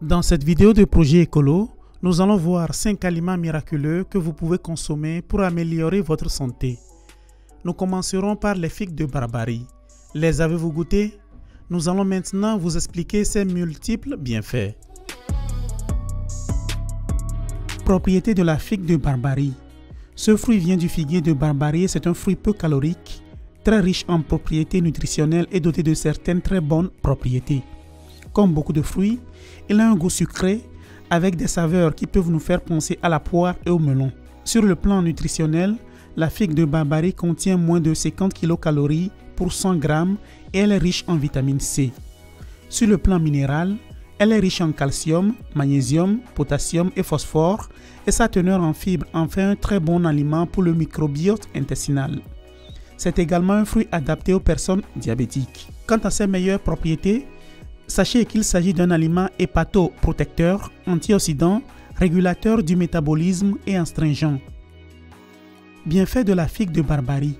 Dans cette vidéo de Projet Écolo, nous allons voir 5 aliments miraculeux que vous pouvez consommer pour améliorer votre santé. Nous commencerons par les figues de Barbarie. Les avez-vous goûtées? Nous allons maintenant vous expliquer ses multiples bienfaits. Propriété de la figue de Barbarie. Ce fruit vient du figuier de Barbarie et c'est un fruit peu calorique, très riche en propriétés nutritionnelles et doté de certaines très bonnes propriétés. Comme beaucoup de fruits, il a un goût sucré avec des saveurs qui peuvent nous faire penser à la poire et au melon. Sur le plan nutritionnel, la figue de Barbarie contient moins de 50 kcal pour 100 g et elle est riche en vitamine C. Sur le plan minéral, elle est riche en calcium, magnésium, potassium et phosphore et sa teneur en fibres en fait un très bon aliment pour le microbiote intestinal. C'est également un fruit adapté aux personnes diabétiques. Quant à ses meilleures propriétés, sachez qu'il s'agit d'un aliment hépatoprotecteur, antioxydant, régulateur du métabolisme et astringent. Bienfaits de la figue de Barbarie.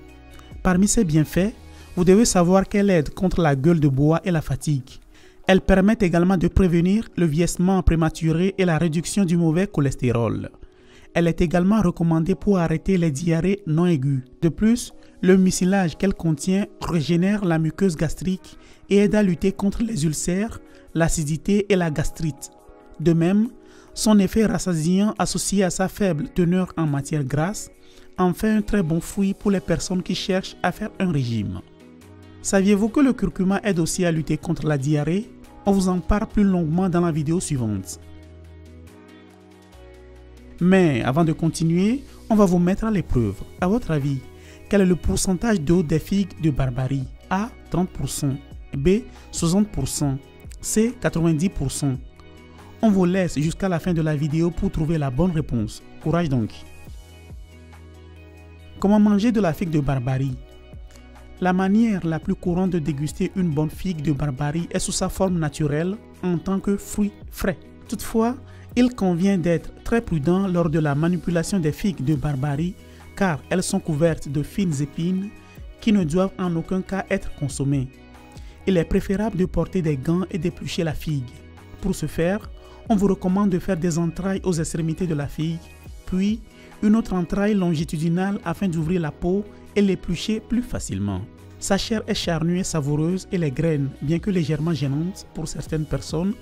Parmi ses bienfaits, vous devez savoir qu'elle aide contre la gueule de bois et la fatigue. Elle permet également de prévenir le vieillissement prématuré et la réduction du mauvais cholestérol. Elle est également recommandée pour arrêter les diarrhées non aiguës. De plus, le mucilage qu'elle contient régénère la muqueuse gastrique et aide à lutter contre les ulcères, l'acidité et la gastrite. De même, son effet rassasiant associé à sa faible teneur en matière grasse en fait un très bon fruit pour les personnes qui cherchent à faire un régime. Saviez-vous que le curcuma aide aussi à lutter contre la diarrhée? On vous en parle plus longuement dans la vidéo suivante. Mais avant de continuer, on va vous mettre à l'épreuve. À votre avis, quel est le pourcentage d'eau des figues de Barbarie? A. 30%, B. 60%, C. 90%. On vous laisse jusqu'à la fin de la vidéo pour trouver la bonne réponse. Courage donc! Comment manger de la figue de Barbarie? La manière la plus courante de déguster une bonne figue de Barbarie est sous sa forme naturelle en tant que fruit frais. Toutefois, il convient d'être très prudent lors de la manipulation des figues de Barbarie car elles sont couvertes de fines épines qui ne doivent en aucun cas être consommées. Il est préférable de porter des gants et d'éplucher la figue. Pour ce faire, on vous recommande de faire des entrailles aux extrémités de la figue, puis une autre entraille longitudinale afin d'ouvrir la peau et l'éplucher plus facilement. Sa chair est charnue et savoureuse et les graines, bien que légèrement gênantes pour certaines personnes,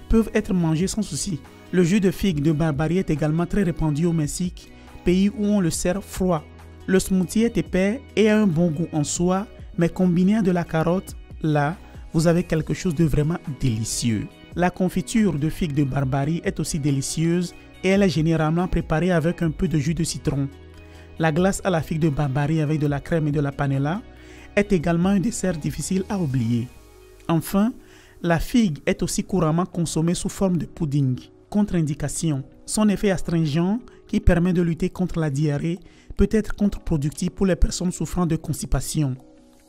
peuvent être mangées sans souci. Le jus de figue de Barbarie est également très répandu au Mexique, pays où on le sert froid. Le smoothie est épais et a un bon goût en soi, mais combiné à de la carotte, là, vous avez quelque chose de vraiment délicieux. La confiture de figue de Barbarie est aussi délicieuse et elle est généralement préparée avec un peu de jus de citron. La glace à la figue de Barbarie avec de la crème et de la panela est également un dessert difficile à oublier. Enfin, la figue est aussi couramment consommée sous forme de pudding. Contre-indication. Son effet astringent, qui permet de lutter contre la diarrhée, peut être contre-productif pour les personnes souffrant de constipation.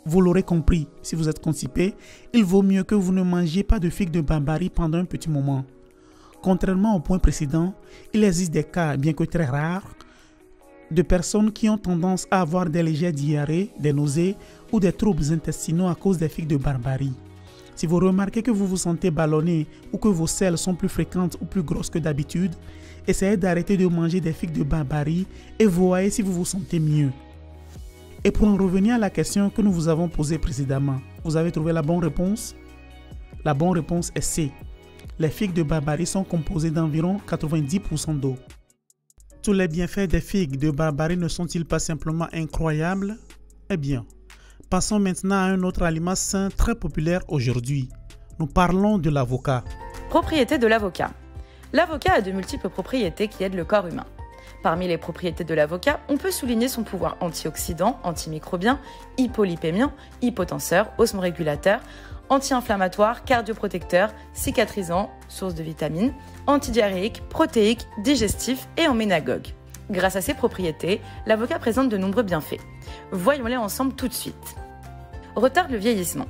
Vous l'aurez compris, si vous êtes constipé, il vaut mieux que vous ne mangiez pas de figue de Barbarie pendant un petit moment. Contrairement au point précédent, il existe des cas, bien que très rares, de personnes qui ont tendance à avoir des légères diarrhées, des nausées ou des troubles intestinaux à cause des figues de Barbarie. Si vous remarquez que vous vous sentez ballonné ou que vos selles sont plus fréquentes ou plus grosses que d'habitude, essayez d'arrêter de manger des figues de Barbarie et voyez si vous vous sentez mieux. Et pour en revenir à la question que nous vous avons posée précédemment, vous avez trouvé la bonne réponse? La bonne réponse est C. Les figues de Barbarie sont composées d'environ 90% d'eau. Tous les bienfaits des figues de Barbarie ne sont-ils pas simplement incroyables? Eh bien, passons maintenant à un autre aliment sain très populaire aujourd'hui. Nous parlons de l'avocat. Propriétés de l'avocat. L'avocat a de multiples propriétés qui aident le corps humain. Parmi les propriétés de l'avocat, on peut souligner son pouvoir antioxydant, antimicrobien, hypolipémien, hypotenseur, osmorégulateur, anti-inflammatoire, cardioprotecteur, cicatrisant, source de vitamines, antidiarrhéique, protéique, digestif et emménagogue. Grâce à ces propriétés, l'avocat présente de nombreux bienfaits. Voyons-les ensemble tout de suite. Retarde le vieillissement.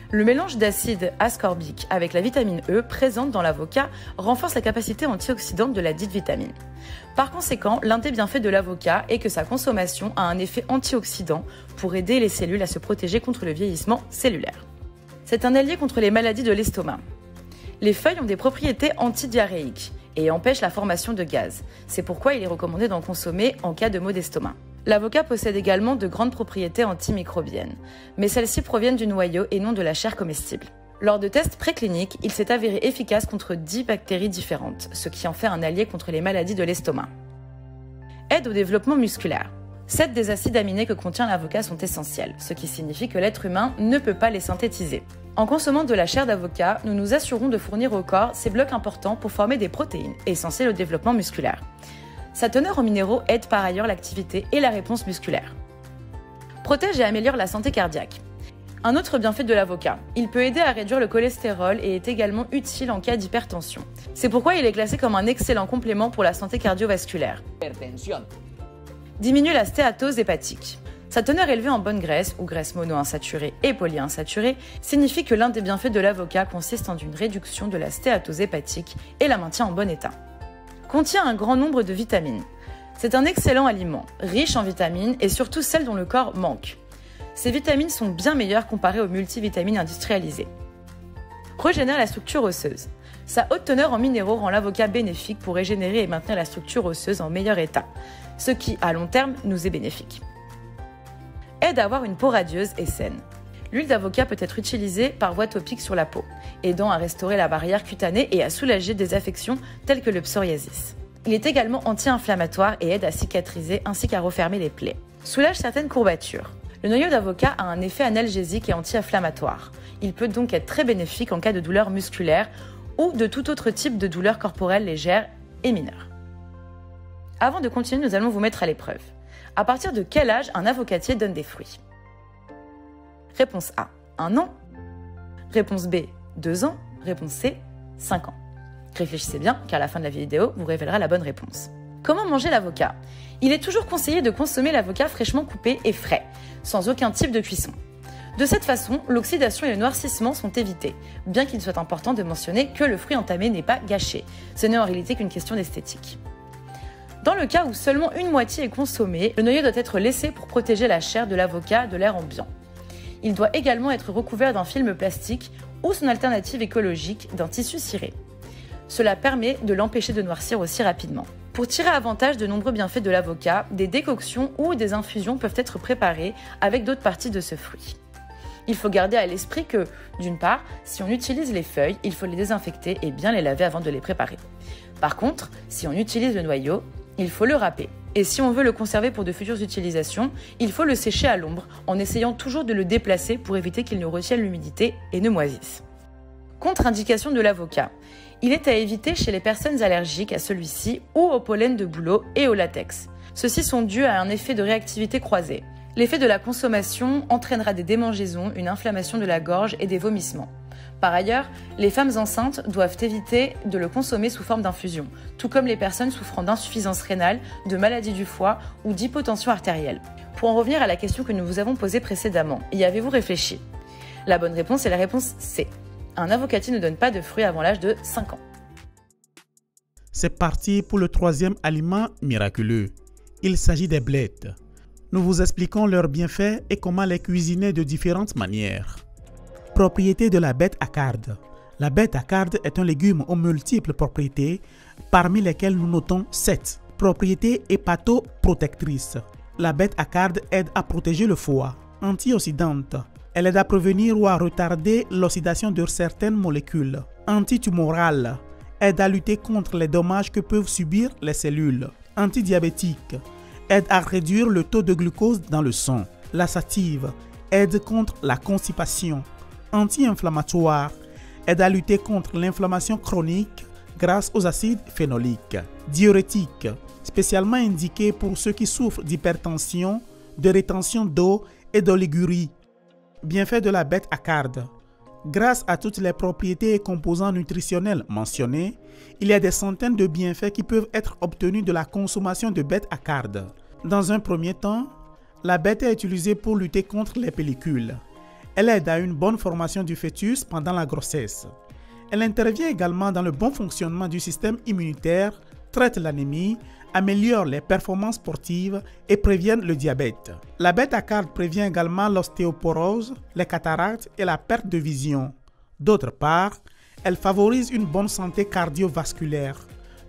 Le mélange d'acide ascorbique avec la vitamine E présente dans l'avocat renforce la capacité antioxydante de la dite vitamine. Par conséquent, l'un des bienfaits de l'avocat est que sa consommation a un effet antioxydant pour aider les cellules à se protéger contre le vieillissement cellulaire. C'est un allié contre les maladies de l'estomac. Les feuilles ont des propriétés antidiarrhéiques et empêchent la formation de gaz. C'est pourquoi il est recommandé d'en consommer en cas de maux d'estomac. L'avocat possède également de grandes propriétés antimicrobiennes, mais celles-ci proviennent du noyau et non de la chair comestible. Lors de tests précliniques, il s'est avéré efficace contre 10 bactéries différentes, ce qui en fait un allié contre les maladies de l'estomac. Aide au développement musculaire. 7 des acides aminés que contient l'avocat sont essentiels, ce qui signifie que l'être humain ne peut pas les synthétiser. En consommant de la chair d'avocat, nous nous assurons de fournir au corps ces blocs importants pour former des protéines, essentielles au développement musculaire. Sa teneur en minéraux aide par ailleurs l'activité et la réponse musculaire. Protège et améliore la santé cardiaque. Un autre bienfait de l'avocat, il peut aider à réduire le cholestérol et est également utile en cas d'hypertension. C'est pourquoi il est classé comme un excellent complément pour la santé cardiovasculaire. Diminue la stéatose hépatique. Sa teneur élevée en bonne graisse, ou graisse monoinsaturée et polyinsaturée, signifie que l'un des bienfaits de l'avocat consiste en une réduction de la stéatose hépatique et la maintient en bon état. Contient un grand nombre de vitamines. C'est un excellent aliment, riche en vitamines et surtout celles dont le corps manque. Ces vitamines sont bien meilleures comparées aux multivitamines industrialisées. Régénère la structure osseuse. Sa haute teneur en minéraux rend l'avocat bénéfique pour régénérer et maintenir la structure osseuse en meilleur état, ce qui, à long terme, nous est bénéfique. Aide à avoir une peau radieuse et saine. L'huile d'avocat peut être utilisée par voie topique sur la peau, aidant à restaurer la barrière cutanée et à soulager des affections telles que le psoriasis. Il est également anti-inflammatoire et aide à cicatriser ainsi qu'à refermer les plaies. Soulage certaines courbatures. Le noyau d'avocat a un effet analgésique et anti-inflammatoire. Il peut donc être très bénéfique en cas de douleur musculaire ou de tout autre type de douleur corporelle légère et mineure. Avant de continuer, nous allons vous mettre à l'épreuve. À partir de quel âge un avocatier donne des fruits? Réponse A, 1 an. Réponse B, 2 ans. Réponse C, 5 ans. Réfléchissez bien, car la fin de la vidéo vous révélera la bonne réponse. Comment manger l'avocat? Il est toujours conseillé de consommer l'avocat fraîchement coupé et frais, sans aucun type de cuisson. De cette façon, l'oxydation et le noircissement sont évités, bien qu'il soit important de mentionner que le fruit entamé n'est pas gâché. Ce n'est en réalité qu'une question d'esthétique. Dans le cas où seulement une moitié est consommée, le noyau doit être laissé pour protéger la chair de l'avocat de l'air ambiant. Il doit également être recouvert d'un film plastique ou son alternative écologique d'un tissu ciré. Cela permet de l'empêcher de noircir aussi rapidement. Pour tirer avantage de nombreux bienfaits de l'avocat, des décoctions ou des infusions peuvent être préparées avec d'autres parties de ce fruit. Il faut garder à l'esprit que, d'une part, si on utilise les feuilles, il faut les désinfecter et bien les laver avant de les préparer. Par contre, si on utilise le noyau, il faut le râper. Et si on veut le conserver pour de futures utilisations, il faut le sécher à l'ombre en essayant toujours de le déplacer pour éviter qu'il ne retienne l'humidité et ne moisisse. Contre-indication de l'avocat. Il est à éviter chez les personnes allergiques à celui-ci ou au pollen de bouleau et au latex. Ceux-ci sont dus à un effet de réactivité croisée. L'effet de la consommation entraînera des démangeaisons, une inflammation de la gorge et des vomissements. Par ailleurs, les femmes enceintes doivent éviter de le consommer sous forme d'infusion, tout comme les personnes souffrant d'insuffisance rénale, de maladie du foie ou d'hypotension artérielle. Pour en revenir à la question que nous vous avons posée précédemment, y avez-vous réfléchi? La bonne réponse est la réponse C. Un avocatier ne donne pas de fruits avant l'âge de 5 ans. C'est parti pour le troisième aliment miraculeux. Il s'agit des blettes. Nous vous expliquons leurs bienfaits et comment les cuisiner de différentes manières. Propriétés de la bête accarde. La bête accarde est un légume aux multiples propriétés, parmi lesquelles nous notons 7. Propriétés hépatoprotectrices. La bête accarde aide à protéger le foie. Antioxydante. Elle aide à prévenir ou à retarder l'oxydation de certaines molécules. Antitumorale. Aide à lutter contre les dommages que peuvent subir les cellules. Antidiabétique. Aide à réduire le taux de glucose dans le sang. Laxative. Aide contre la constipation. Anti-inflammatoire. Aide à lutter contre l'inflammation chronique grâce aux acides phénoliques. Diurétique. Spécialement indiqué pour ceux qui souffrent d'hypertension, de rétention d'eau et d'oligurie. Bienfaits de la bête accarde. Grâce à toutes les propriétés et composants nutritionnels mentionnés, il y a des centaines de bienfaits qui peuvent être obtenus de la consommation de bête accarde. Dans un premier temps, la bête est utilisée pour lutter contre les pellicules. Elle aide à une bonne formation du fœtus pendant la grossesse. Elle intervient également dans le bon fonctionnement du système immunitaire, traite l'anémie, améliore les performances sportives et prévient le diabète. La bête accarde prévient également l'ostéoporose, les cataractes et la perte de vision. D'autre part, Elles favorisent une bonne santé cardiovasculaire.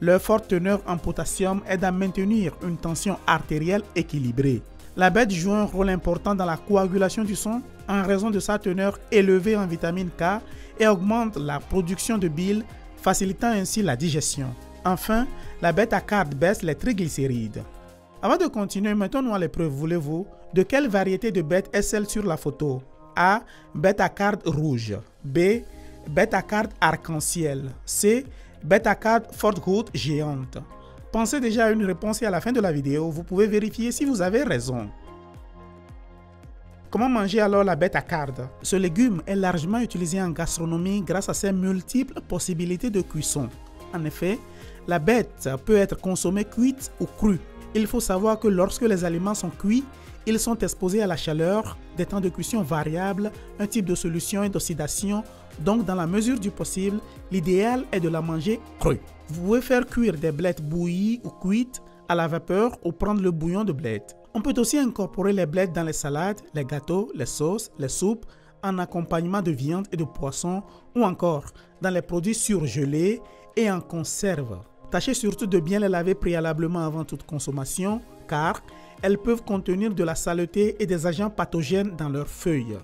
Leur forte teneur en potassium aide à maintenir une tension artérielle équilibrée. La bête joue un rôle important dans la coagulation du sang en raison de sa teneur élevée en vitamine K et augmente la production de bile, facilitant ainsi la digestion. Enfin, la bêta-carotène baisse les triglycérides. Avant de continuer, mettons-nous à l'épreuve, voulez-vous? De quelle variété de bête est celle sur la photo? A. Bêta-carotène rouge. B. Bêta-carotène arc-en-ciel. C. Bêta-carotène forte goutte géante. Pensez déjà à une réponse et à la fin de la vidéo, vous pouvez vérifier si vous avez raison. Comment manger alors la bêta-carotène? Ce légume est largement utilisé en gastronomie grâce à ses multiples possibilités de cuisson. En effet, la bête peut être consommée cuite ou crue. Il faut savoir que lorsque les aliments sont cuits, ils sont exposés à la chaleur, des temps de cuisson variables, un type de solution et d'oxydation. Donc, dans la mesure du possible, l'idéal est de la manger crue. Vous pouvez faire cuire des blettes bouillies ou cuites à la vapeur ou prendre le bouillon de blettes. On peut aussi incorporer les blettes dans les salades, les gâteaux, les sauces, les soupes, en accompagnement de viande et de poisson ou encore dans les produits surgelés et en conserve. Tâchez surtout de bien les laver préalablement avant toute consommation car elles peuvent contenir de la saleté et des agents pathogènes dans leurs feuilles.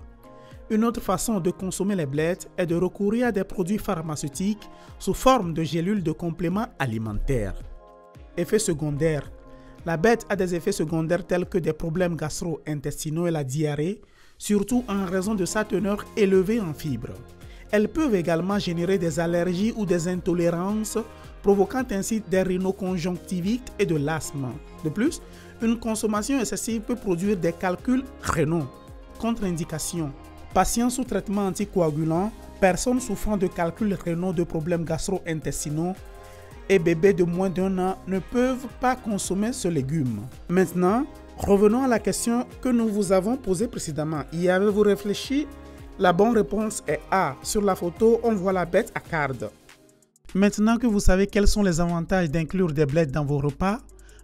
Une autre façon de consommer les blettes est de recourir à des produits pharmaceutiques sous forme de gélules de compléments alimentaires. Effets secondaires. La bête a des effets secondaires tels que des problèmes gastro-intestinaux et la diarrhée, surtout en raison de sa teneur élevée en fibres. Elles peuvent également générer des allergies ou des intolérances, provoquant ainsi des rhinoconjonctivites et de l'asthme. De plus, une consommation excessive peut produire des calculs rénaux. Contre-indications. Patients sous traitement anticoagulant, personnes souffrant de calculs rénaux, de problèmes gastro-intestinaux et bébés de moins d'1 an ne peuvent pas consommer ce légume. Maintenant, revenons à la question que nous vous avons posée précédemment. Y avez-vous réfléchi? La bonne réponse est A. Sur la photo, on voit la bêta-carotène. Maintenant que vous savez quels sont les avantages d'inclure des blettes dans vos repas,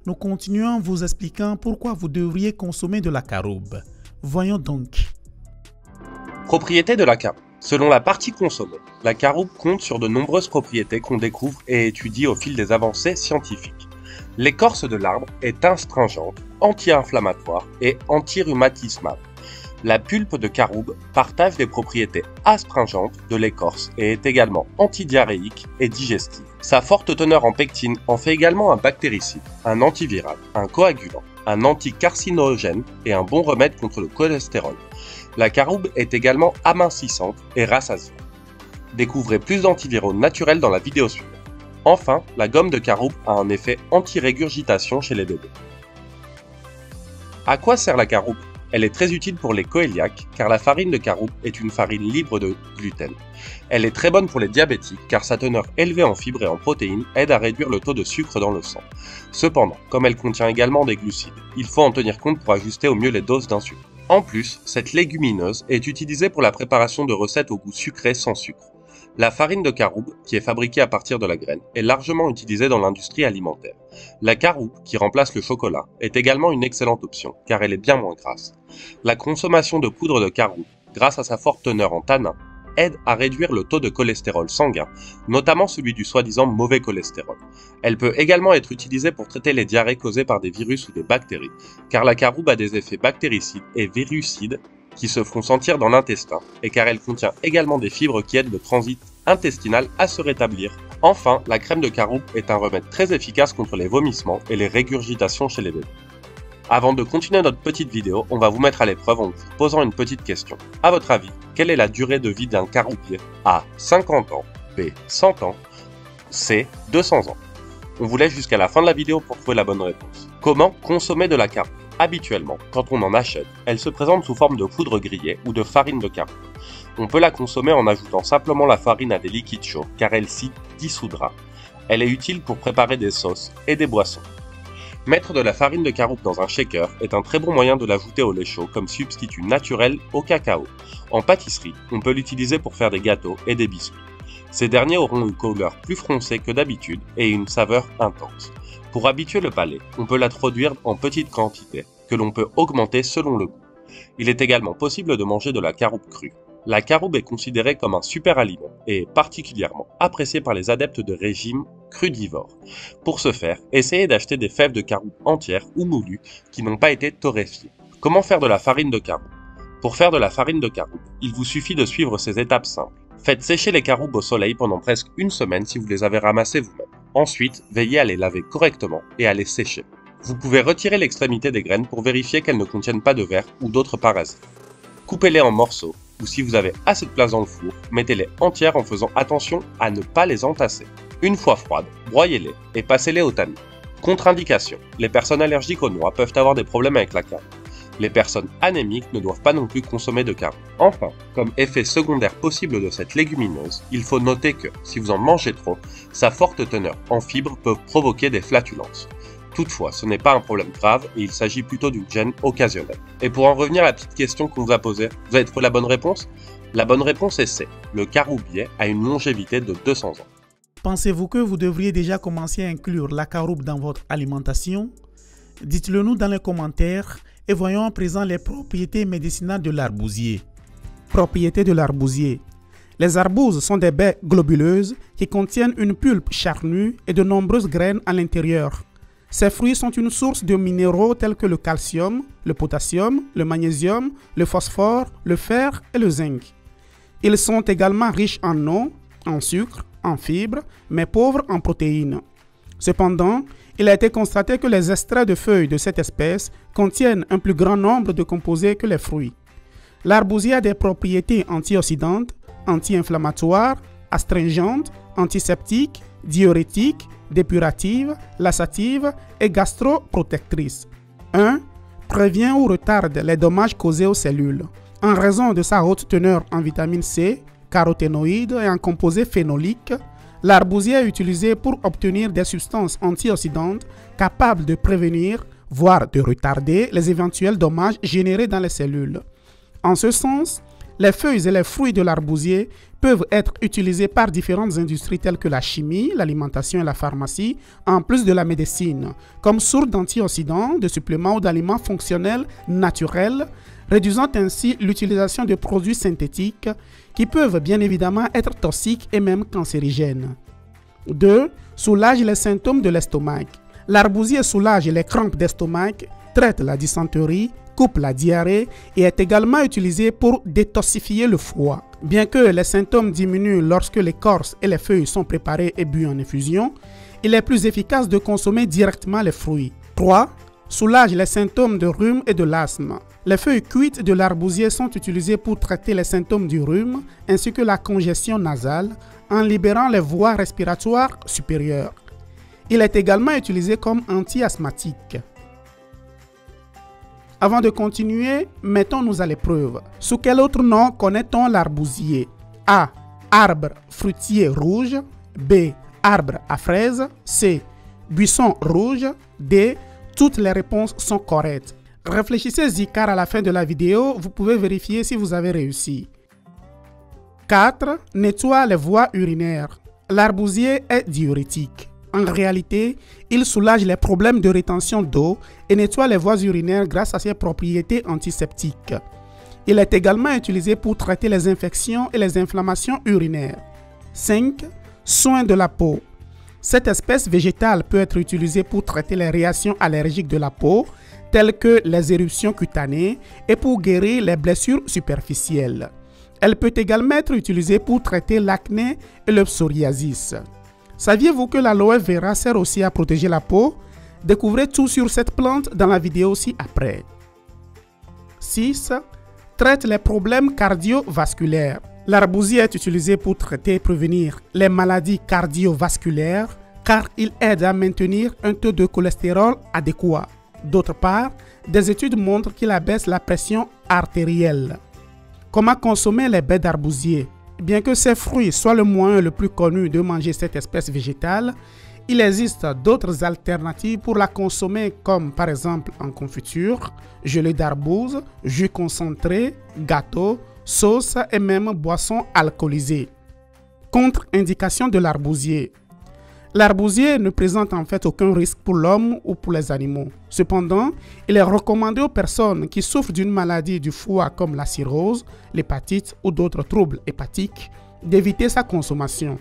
nous continuons en vous expliquant pourquoi vous devriez consommer de la caroube. Voyons donc. Propriétés de la caroube. Selon la partie consommée, la caroube compte sur de nombreuses propriétés qu'on découvre et étudie au fil des avancées scientifiques. L'écorce de l'arbre est astringente, anti-inflammatoire et anti-rhumatismale. La pulpe de caroube partage des propriétés astringentes de l'écorce et est également antidiarrhéique et digestive. Sa forte teneur en pectine en fait également un bactéricide, un antiviral, un coagulant, un anticarcinogène et un bon remède contre le cholestérol. La caroube est également amincissante et rassasiante. Découvrez plus d'antiviraux naturels dans la vidéo suivante. Enfin, la gomme de caroube a un effet anti-régurgitation chez les bébés. À quoi sert la caroube? Elle est très utile pour les coéliaques car la farine de caroube est une farine libre de gluten. Elle est très bonne pour les diabétiques car sa teneur élevée en fibres et en protéines aide à réduire le taux de sucre dans le sang. Cependant, comme elle contient également des glucides, il faut en tenir compte pour ajuster au mieux les doses d'un sucre. En plus, cette légumineuse est utilisée pour la préparation de recettes au goût sucré sans sucre. La farine de caroube, qui est fabriquée à partir de la graine, est largement utilisée dans l'industrie alimentaire. La caroube, qui remplace le chocolat, est également une excellente option, car elle est bien moins grasse. La consommation de poudre de caroube, grâce à sa forte teneur en tanins, aide à réduire le taux de cholestérol sanguin, notamment celui du soi-disant mauvais cholestérol. Elle peut également être utilisée pour traiter les diarrhées causées par des virus ou des bactéries, car la caroube a des effets bactéricides et virucides qui se font sentir dans l'intestin, et car elle contient également des fibres qui aident le transit intestinal à se rétablir. Enfin, la crème de caroube est un remède très efficace contre les vomissements et les régurgitations chez les bébés. Avant de continuer notre petite vidéo, on va vous mettre à l'épreuve en vous posant une petite question. À votre avis, quelle est la durée de vie d'un caroubier? A. 50 ans, B. 100 ans, C. 200 ans. On vous laisse jusqu'à la fin de la vidéo pour trouver la bonne réponse. Comment consommer de la caroube? Habituellement, quand on en achète, elle se présente sous forme de poudre grillée ou de farine de caroube. On peut la consommer en ajoutant simplement la farine à des liquides chauds, car elle s'y dissoudra. Elle est utile pour préparer des sauces et des boissons. Mettre de la farine de caroube dans un shaker est un très bon moyen de l'ajouter au lait chaud comme substitut naturel au cacao. En pâtisserie, on peut l'utiliser pour faire des gâteaux et des biscuits. Ces derniers auront une couleur plus foncée que d'habitude et une saveur intense. Pour habituer le palais, on peut l'introduire en petites quantités, que l'on peut augmenter selon le goût. Il est également possible de manger de la caroube crue. La caroube est considérée comme un super aliment et est particulièrement appréciée par les adeptes de régimes crudivores. Pour ce faire, essayez d'acheter des fèves de caroube entières ou moulues qui n'ont pas été torréfiées. Comment faire de la farine de caroube? Pour faire de la farine de caroube, il vous suffit de suivre ces étapes simples. Faites sécher les caroubes au soleil pendant presque une semaine si vous les avez ramassées vous-même. Ensuite, veillez à les laver correctement et à les sécher. Vous pouvez retirer l'extrémité des graines pour vérifier qu'elles ne contiennent pas de vers ou d'autres parasites. Coupez-les en morceaux, ou si vous avez assez de place dans le four, mettez-les entières en faisant attention à ne pas les entasser. Une fois froides, broyez-les et passez-les au tamis. Contre-indication, les personnes allergiques aux noix peuvent avoir des problèmes avec la caroube. Les personnes anémiques ne doivent pas non plus consommer de caroube. Enfin, comme effet secondaire possible de cette légumineuse, il faut noter que, si vous en mangez trop, sa forte teneur en fibres peut provoquer des flatulences. Toutefois, ce n'est pas un problème grave et il s'agit plutôt d'une gêne occasionnelle. Et pour en revenir à la petite question qu'on vous a posée, vous avez trouvé la bonne réponse? La bonne réponse est C. Le caroubier a une longévité de 200 ans. Pensez-vous que vous devriez déjà commencer à inclure la caroube dans votre alimentation? Dites-le nous dans les commentaires et voyons à présent les propriétés médicinales de l'arbousier. Propriétés de l'arbousier. Les arbouses sont des baies globuleuses qui contiennent une pulpe charnue et de nombreuses graines à l'intérieur. Ces fruits sont une source de minéraux tels que le calcium, le potassium, le magnésium, le phosphore, le fer et le zinc. Ils sont également riches en eau, en sucre, en fibres, mais pauvres en protéines. Cependant, il a été constaté que les extraits de feuilles de cette espèce contiennent un plus grand nombre de composés que les fruits. L'arbousier a des propriétés antioxydantes, anti-inflammatoires, astringentes, antiseptiques, diurétiques, dépuratives, lassatives et gastroprotectrices. 1. Prévient ou retarde les dommages causés aux cellules. En raison de sa haute teneur en vitamine C, caroténoïdes et en composés phénoliques, l'arbousier est utilisé pour obtenir des substances antioxydantes capables de prévenir, voire de retarder les éventuels dommages générés dans les cellules. En ce sens, les feuilles et les fruits de l'arbousier peuvent être utilisés par différentes industries telles que la chimie, l'alimentation et la pharmacie, en plus de la médecine, comme source d'antioxydants, de suppléments ou d'aliments fonctionnels naturels, réduisant ainsi l'utilisation de produits synthétiques qui peuvent bien évidemment être toxiques et même cancérigènes. 2. Soulage les symptômes de l'estomac. L'arbousier soulage les crampes d'estomac, traite la dysenterie, coupe la diarrhée et est également utilisé pour détoxifier le foie. Bien que les symptômes diminuent lorsque l'écorce et les feuilles sont préparées et bues en infusion, il est plus efficace de consommer directement les fruits. 3. Soulage les symptômes de rhume et de l'asthme. Les feuilles cuites de l'arbousier sont utilisées pour traiter les symptômes du rhume ainsi que la congestion nasale en libérant les voies respiratoires supérieures. Il est également utilisé comme anti-asthmatique. Avant de continuer, mettons-nous à l'épreuve. Sous quel autre nom connaît-on l'arbousier? A. Arbre fruitier rouge. B. Arbre à fraises. C. Buisson rouge. D. Toutes les réponses sont correctes. Réfléchissez-y car à la fin de la vidéo, vous pouvez vérifier si vous avez réussi. 4. Nettoie les voies urinaires. L'arbousier est diurétique. En réalité, il soulage les problèmes de rétention d'eau et nettoie les voies urinaires grâce à ses propriétés antiseptiques. Il est également utilisé pour traiter les infections et les inflammations urinaires. 5. Soins de la peau. Cette espèce végétale peut être utilisée pour traiter les réactions allergiques de la peau, telles que les éruptions cutanées, et pour guérir les blessures superficielles. Elle peut également être utilisée pour traiter l'acné et le psoriasis. Saviez-vous que l'aloe vera sert aussi à protéger la peau? Découvrez tout sur cette plante dans la vidéo ci-après. 6. Traite les problèmes cardiovasculaires. L'arbousier est utilisé pour traiter et prévenir les maladies cardiovasculaires car il aide à maintenir un taux de cholestérol adéquat. D'autre part, des études montrent qu'il abaisse la pression artérielle. Comment consommer les baies d'arbousier? Bien que ces fruits soient le moyen le plus connu de manger cette espèce végétale, il existe d'autres alternatives pour la consommer comme par exemple en confiture, gelée d'arbouze, jus concentré, gâteau, sauce et même boisson alcoolisée. Contre-indication de l'arbousier. L'arbousier ne présente en fait aucun risque pour l'homme ou pour les animaux. Cependant, il est recommandé aux personnes qui souffrent d'une maladie du foie comme la cirrhose, l'hépatite ou d'autres troubles hépatiques d'éviter sa consommation.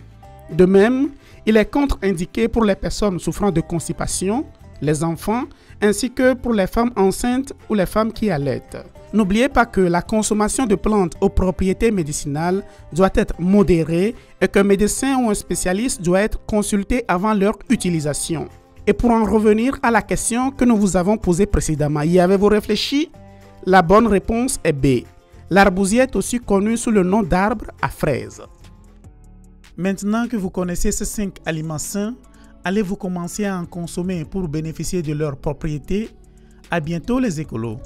De même, il est contre-indiqué pour les personnes souffrant de constipation, les enfants, ainsi que pour les femmes enceintes ou les femmes qui allaitent. N'oubliez pas que la consommation de plantes aux propriétés médicinales doit être modérée et qu'un médecin ou un spécialiste doit être consulté avant leur utilisation. Et pour en revenir à la question que nous vous avons posée précédemment, y avez-vous réfléchi? La bonne réponse est B. L'arbousier est aussi connu sous le nom d'arbre à fraises. Maintenant que vous connaissez ces 5 aliments sains, allez-vous commencer à en consommer pour bénéficier de leurs propriétés? À bientôt les écolos!